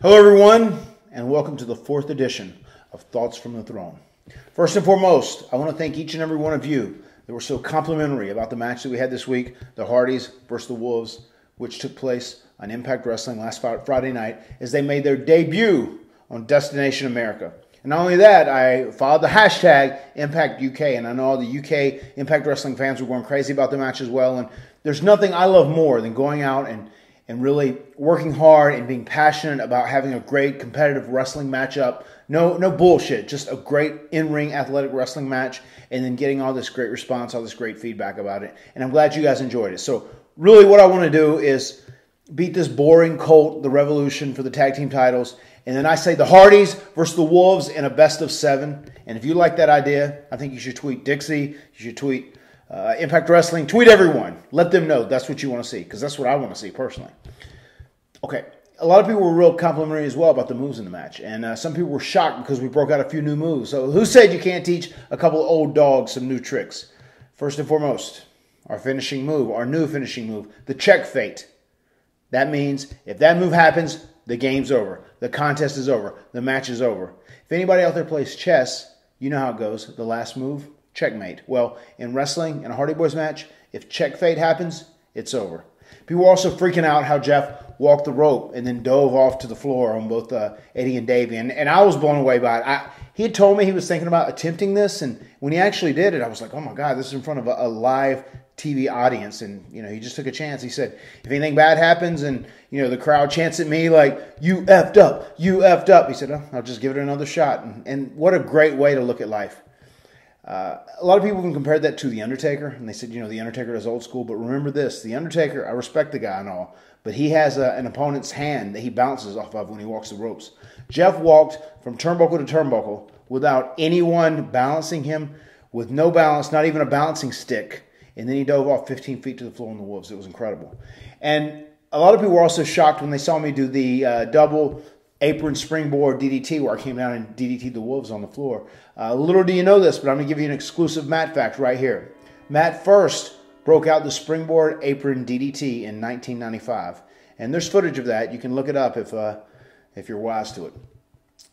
Hello, everyone, and welcome to the 4th edition of Thoughts from the Throne. First and foremost, I want to thank each and every one of you that were so complimentary about the match that we had this week, the Hardys versus the Wolves, which took place on Impact Wrestling last Friday night as they made their debut on Destination America. And not only that, I followed the hashtag Impact UK, and I know all the UK Impact Wrestling fans were going crazy about the match as well. And there's nothing I love more than going out and really working hard and being passionate about having a great competitive wrestling matchup. No bullshit, just a great in-ring athletic wrestling match, and then getting all this great response, all this great feedback about it. And I'm glad you guys enjoyed it. So really what I want to do is beat this boring cult, the Revolution, for the tag team titles. And then I say the Hardys versus the Wolves in a best of 7. And if you like that idea, I think you should tweet Dixie, you should tweet Impact Wrestling, tweet everyone. Let them know that's what you want to see, because that's what I want to see personally. Okay, a lot of people were real complimentary as well about the moves in the match, and some people were shocked because we broke out a few new moves. So who said you can't teach a couple of old dogs some new tricks? First and foremost, our finishing move, our new finishing move, the check fate. That means if that move happens, the game's over. The contest is over. The match is over. If anybody out there plays chess, you know how it goes. The last move, checkmate. Well, in wrestling, in a Hardy Boys match, if check fate happens, it's over. People were also freaking out how Jeff walked the rope and then dove off to the floor on both Eddie and Davey. And I was blown away by it. He had told me he was thinking about attempting this, and when he actually did it, I was like, oh my God, this is in front of a live TV audience. And, he just took a chance. He said, if anything bad happens and, the crowd chants at me like, you effed up, he said, oh, I'll just give it another shot. And what a great way to look at life. A lot of people have compared that to The Undertaker, and they said, The Undertaker is old school, but remember this, The Undertaker, I respect the guy and all, but he has an opponent's hand that he bounces off of when he walks the ropes. Jeff walked from turnbuckle to turnbuckle without anyone balancing him, with no balance, not even a balancing stick, and then he dove off 15 feet to the floor on the Wolves. It was incredible. And a lot of people were also shocked when they saw me do the double apron springboard DDT, where I came down and DDT'd the Wolves on the floor. Little do you know this, but I'm going to give you an exclusive Matt fact right here. Matt first broke out the springboard apron DDT in 1995. And there's footage of that. You can look it up if you're wise to it.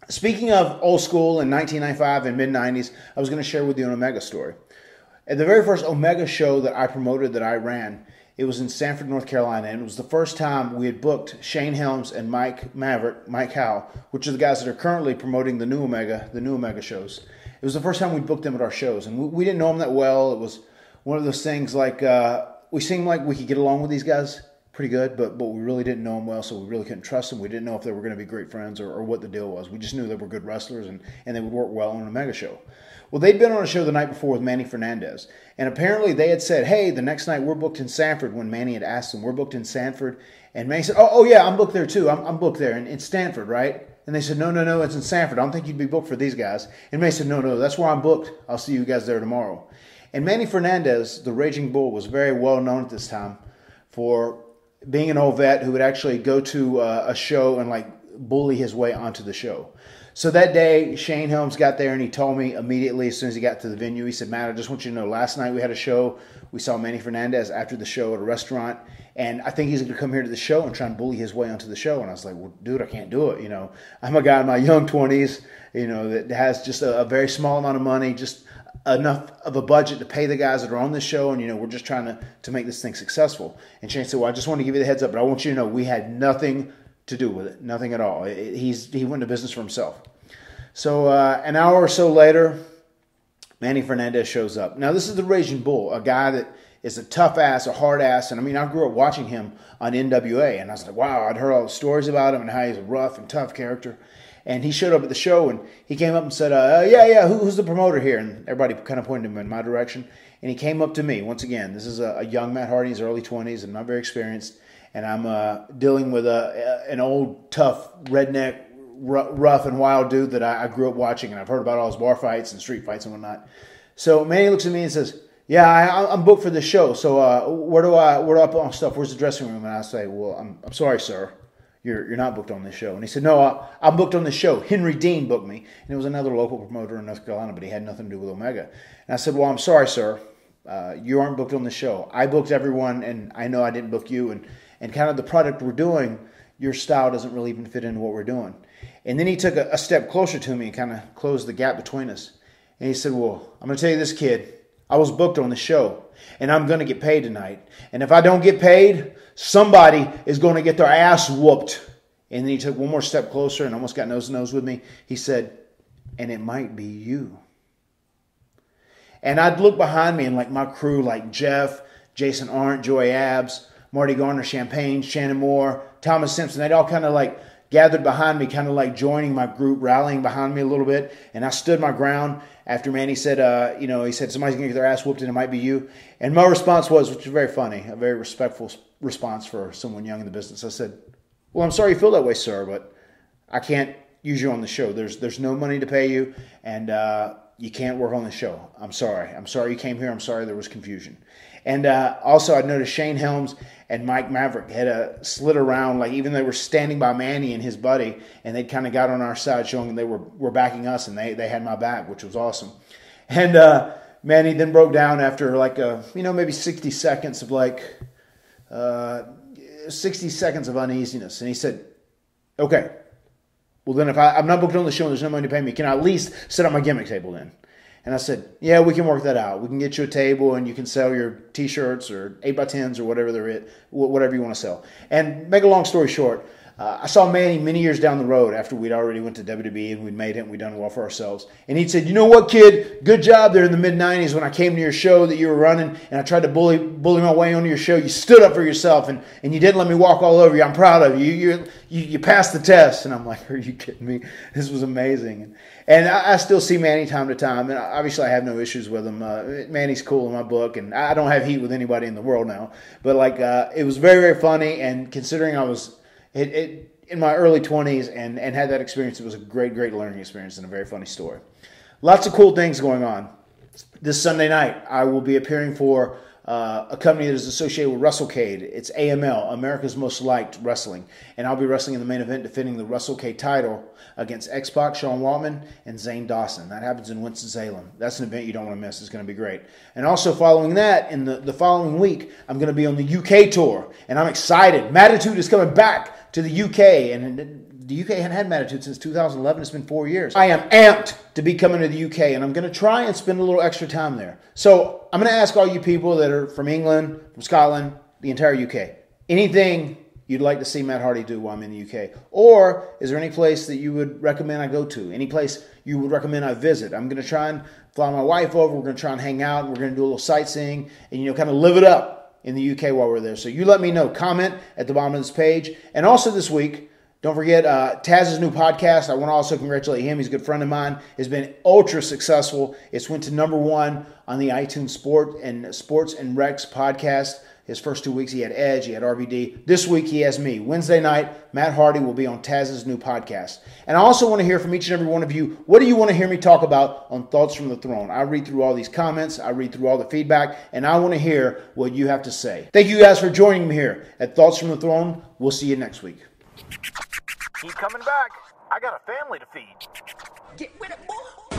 Speaking of old school in 1995 and mid-90s, I was going to share with you an Omega story. At the very first Omega show that I promoted, that I ran, it was in Sanford, North Carolina, and it was the first time we had booked Shane Helms and Mike Howe, which are the guys that are currently promoting the new Omega shows. It was the first time we booked them at our shows, and we didn't know them that well. It was one of those things like we seemed like we could get along with these guys pretty good, but we really didn't know them well, so we really couldn't trust them. We didn't know if they were going to be great friends or what the deal was. We just knew they were good wrestlers and they would work well on an Omega show. Well, they'd been on a show the night before with Manny Fernandez, and apparently they had said, hey, the next night we're booked in Sanford, when Manny had asked them, we're booked in Sanford, and Manny said, oh yeah, I'm booked there too. I'm booked there in Stanford, right? And they said, no, it's in Sanford. I don't think you'd be booked for these guys. And Manny said, no, that's where I'm booked. I'll see you guys there tomorrow. And Manny Fernandez, the Raging Bull, was very well known at this time for being an old vet who would actually go to a show and bully his way onto the show. So that day, Shane Helms got there and he told me immediately as soon as he got to the venue, he said, Matt, I just want you to know, last night we had a show. We saw Manny Fernandez after the show at a restaurant, and I think he's going to come here to the show and try and bully his way onto the show. And I was like, well, dude, I can't do it. I'm a guy in my young 20s, that has just a very small amount of money, just enough of a budget to pay the guys that are on this show, and we're just trying to make this thing successful. And Shane said, well, I just want to give you the heads up, but I want you to know we had nothing to do with it, nothing at all. He went into business for himself. So an hour or so later, Manny Fernandez shows up. Now this is the Raging Bull, a guy that is a tough ass, a hard ass, and I grew up watching him on NWA, and I was like, wow, I'd heard all the stories about him and how he's a rough and tough character. And he showed up at the show, and he came up and said, yeah, who's the promoter here? And everybody kind of pointed him in my direction. And he came up to me. Once again, this is a young Matt Hardy, in his early 20s, and not very experienced. And I'm dealing with an old, tough, redneck, rough and wild dude that I grew up watching, and I've heard about all his bar fights and street fights and whatnot. So Manny looks at me and says, yeah, I'm booked for this show. So where do I put on stuff? Where's the dressing room? And I say, well, I'm sorry, sir. You're not booked on this show. And he said, no, I'm booked on this show. Henry Dean booked me. And it was another local promoter in North Carolina, but he had nothing to do with Omega. And I said, well, I'm sorry, sir. You aren't booked on the show. I booked everyone, and I know I didn't book you. And kind of the product we're doing, your style doesn't really even fit into what we're doing. And then he took a step closer to me and kind of closed the gap between us. And he said, well, I'm going to tell you this, kid. I was booked on the show, and I'm going to get paid tonight. And if I don't get paid, somebody is going to get their ass whooped. And then he took one more step closer and almost got nose to nose with me. He said, and it might be you. And I'd look behind me and like my crew, like Jeff, Jason Arndt, Joey Abs, Marty Garner, Champagne, Shannon Moore, Thomas Simpson, they'd all kind of like gathered behind me, kind of like joining my group, rallying behind me a little bit. And I stood my ground after Manny said, he said, somebody's going to get their ass whooped and it might be you. And my response was, which is very funny, a very respectful response for someone young in the business. I said, well, I'm sorry you feel that way, sir, but I can't use you on the show. There's no money to pay you, and you can't work on the show. I'm sorry. I'm sorry you came here. I'm sorry there was confusion. And also, I noticed Shane Helms and Mike Maverick had slid around, like even they were standing by Manny and his buddy, and they kind of got on our side, showing they were backing us, and they had my back, which was awesome. And Manny then broke down after like maybe 60 seconds of 60 seconds of uneasiness, and he said, "Okay, well then if I'm not booked on the show and there's no money to pay me, can I at least sit on my gimmick table then?" And I said, yeah, we can work that out. We can get you a table and you can sell your T-shirts or 8x10s or whatever whatever you want to sell. And make a long story short, I saw Manny many years down the road after we'd already went to WWE and we'd made it and we'd done well for ourselves. And he'd said, you know what, kid? Good job there in the mid-'90s when I came to your show that you were running and I tried to bully my way onto your show. You stood up for yourself and you didn't let me walk all over you. I'm proud of you. You passed the test. And I'm like, are you kidding me? This was amazing. And I still see Manny time to time. And obviously I have no issues with him. Manny's cool in my book. And I don't have heat with anybody in the world now. But it was very, very funny. And considering I was in my early 20s and had that experience, it was a great, great learning experience and a very funny story. Lots of cool things going on. This Sunday night, I will be appearing for a company that is associated with WrestleCade. It's AML, America's Most Liked Wrestling. And I'll be wrestling in the main event, defending the WrestleCade title against X-Pac, Sean Waltman, and Zane Dawson. That happens in Winston-Salem. That's an event you don't want to miss. It's going to be great. And also following that, in the following week, I'm going to be on the UK tour. And I'm excited. Mattitude is coming back to the UK. And the UK hadn't had Mattitude since 2011. It's been 4 years. I am amped to be coming to the UK, and I'm going to try and spend a little extra time there. So I'm going to ask all you people that are from England, from Scotland, the entire UK, anything you'd like to see Matt Hardy do while I'm in the UK? Or is there any place that you would recommend I go to? Any place you would recommend I visit? I'm going to try and fly my wife over. We're going to try and hang out. We're going to do a little sightseeing and, kind of live it up in the UK while we're there. So you let me know. Comment at the bottom of this page. And also this week, don't forget Taz's new podcast. I want to also congratulate him. He's a good friend of mine. It's been ultra successful. It's went to #1 on the iTunes Sports and Recs podcast. His first 2 weeks, he had Edge, he had RVD. This week, he has me. Wednesday night, Matt Hardy will be on Taz's new podcast. And I also want to hear from each and every one of you, what do you want to hear me talk about on Thoughts from the Throne? I read through all these comments, I read through all the feedback, and I want to hear what you have to say. Thank you guys for joining me here at Thoughts from the Throne. We'll see you next week. Keep coming back. I got a family to feed. Get with it, boy.